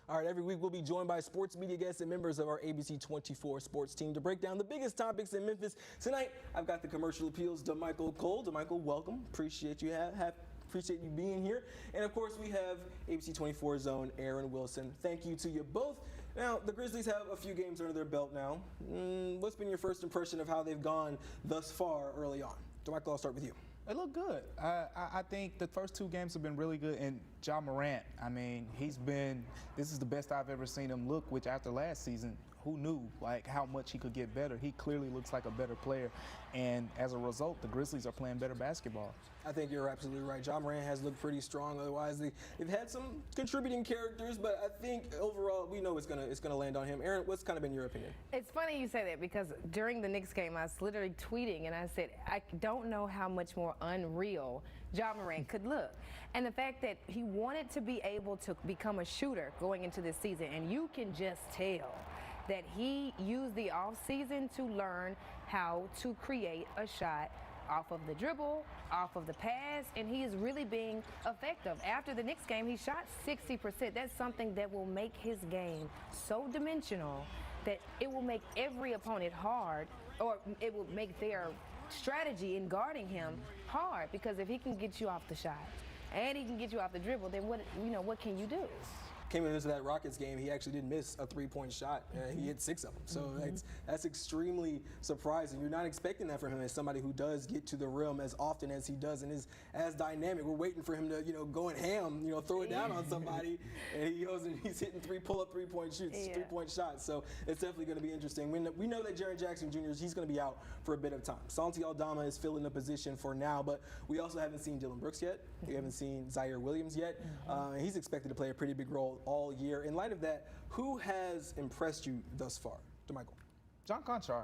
All right, every week we'll be joined by sports media guests and members of our ABC 24 sports team to break down the biggest topics in Memphis. Tonight, I've got the commercial appeals, DeMichael Cole. DeMichael, welcome. Appreciate you appreciate you being here. And of course, we have ABC 24 zone, Erin Wilson. Thank you to you both. Now, the Grizzlies have a few games under their belt now. What's been your first impression of how they've gone thus far early on? DeMichael, I'll start with you. They look good. I think the first two games have been really good. And Ja Morant, I mean, this is the best I've ever seen him look, which after last season, who knew like how much he could get better? He clearly looks like a better player. And as a result, the Grizzlies are playing better basketball. I think you're absolutely right. Ja Morant has looked pretty strong. Otherwise, they've had some contributing characters, but I think overall we know it's gonna land on him. Erin, what's kind of been your opinion? It's funny you say that because during the Knicks game, I was literally tweeting and I said, I don't know how much more unreal Ja Morant could look. And the fact that he wanted to be able to become a shooter going into this season, and you can just tell that he used the offseason to learn how to create a shot off of the dribble, off of the pass, and he is really being effective. After the Knicks game, he shot 60%. That's something that will make his game so dimensional that it will make every opponent hard, or it will make their strategy in guarding him hard, because if he can get you off the shot and he can get you off the dribble, then what can you do? Came into that Rockets game, he actually didn't miss a three-point shot. He hit 6 of them. So that's extremely surprising. You're not expecting that from him as somebody who does get to the rim as often as he does and is as dynamic. We're waiting for him to, go and ham, throw it down on somebody, and he goes and he's hitting pull-up three-point shoots, three-point shots. So it's definitely going to be interesting. We know that Jaren Jackson Jr., he's going to be out for a bit of time. Santi Aldama is filling the position for now, but we also haven't seen Dillon Brooks yet. We haven't seen Zaire Williams yet. He's expected to play a pretty big role all year. In light of that, who has impressed you thus far? DeMichael. John Conchar.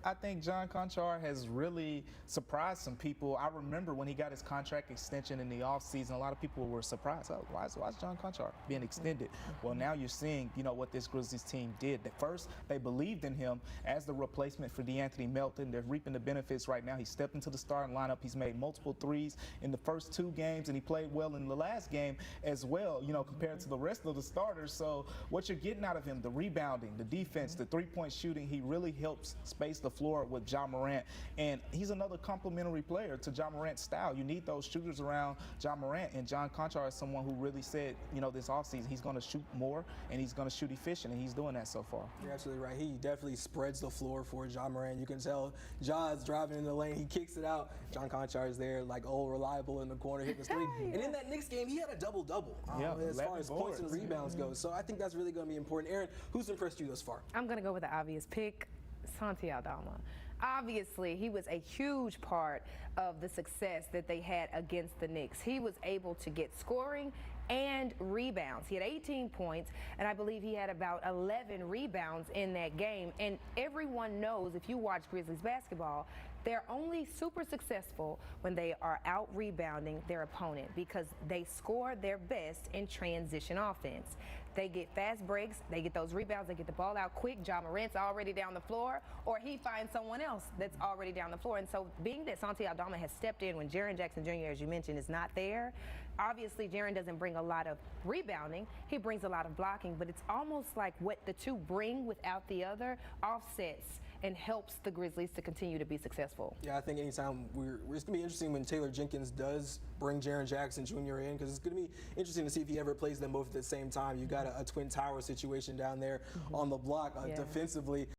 I think John Conchar has really surprised some people. I remember when he got his contract extension in the offseason, a lot of people were surprised. Oh, why is John Conchar being extended? Well, now you're seeing, what this Grizzlies team did. At first, they believed in him as the replacement for DeAnthony Melton. They're reaping the benefits right now. He stepped into the starting lineup. He's made multiple threes in the first 2 games, and he played well in the last game as well, compared to the rest of the starters. So what you're getting out of him, the rebounding, the defense, the three-point shooting, he really helps space the floor with Ja Morant, and he's another complementary player to Ja Morant's style. You need those shooters around Ja Morant, and John Conchar is someone who really said, this offseason he's going to shoot more and he's going to shoot efficient, and he's doing that so far. You're absolutely right. He definitely spreads the floor for Ja Morant. You can tell Ja is driving in the lane. He kicks it out. John Conchar is there, like old reliable in the corner, hitting the three. And in that Knicks game, he had a double-double as far as points and rebounds go. So I think that's really going to be important. Erin, who's impressed you thus far? I'm going to go with the obvious pick, Santi Aldama. Obviously, he was a huge part of the success that they had against the Knicks. He was able to get scoring and rebounds. He had 18 points, and I believe he had about 11 rebounds in that game. And everyone knows, if you watch Grizzlies basketball, they're only super successful when they are out rebounding their opponent, because they score their best in transition offense. They get fast breaks, they get those rebounds, they get the ball out quick. Ja Morant's already down the floor, or he finds someone else that's already down the floor. And so being that Santi Aldama has stepped in when Jaren Jackson Jr., as you mentioned, is not there, obviously Jaren doesn't bring a lot of rebounding, he brings a lot of blocking, but it's almost like what the two bring without the other offsets and helps the Grizzlies to continue to be successful. Yeah, I think anytime it's going to be interesting when Taylor Jenkins does bring Jaren Jackson Jr. in, because it's going to be interesting to see if he ever plays them both at the same time. You got a Twin Tower situation down there on the block defensively.